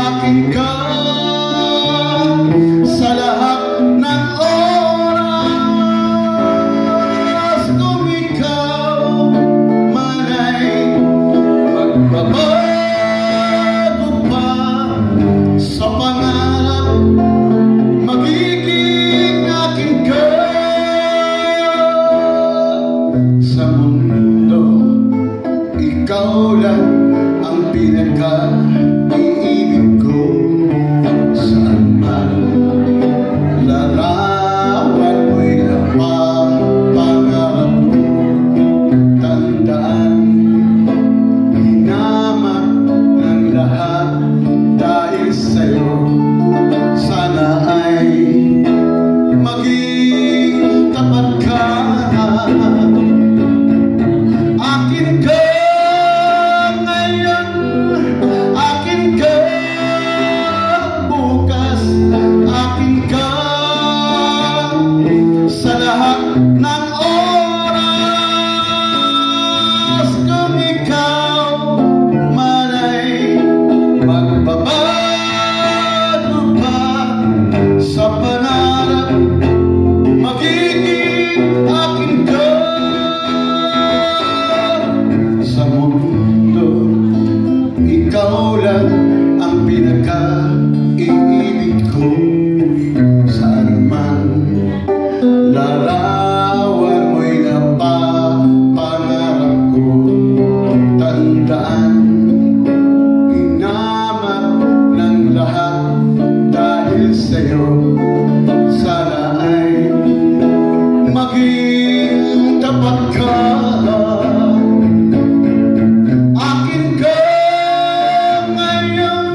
akin ka sa lahat ng oras. Kung ikaw man ay magbabago pa sa pangarap, magiging akin ka sa mundo. Ikaw lang ang pinaka-iibig ko. Saan man larawan mo'y napapangarap ko. Tandaan, hinamak ng lahat dahil sa'yo. Sana ay maging tapat ka. Akin ka ngayon, akin ka bukas, akin ka sa lahat ng oras. Kung ikaw man ay magbabago pa sa pangarap, magiging akin ka sa mundo. Ikaw lang ang pinaka-iibig ko. Saan man larawan mo'y napapangarap ko. Tandaan, hinamak ng lahat dahil sa'yo. Sana ay maging tapat ka. Akin ka ngayon,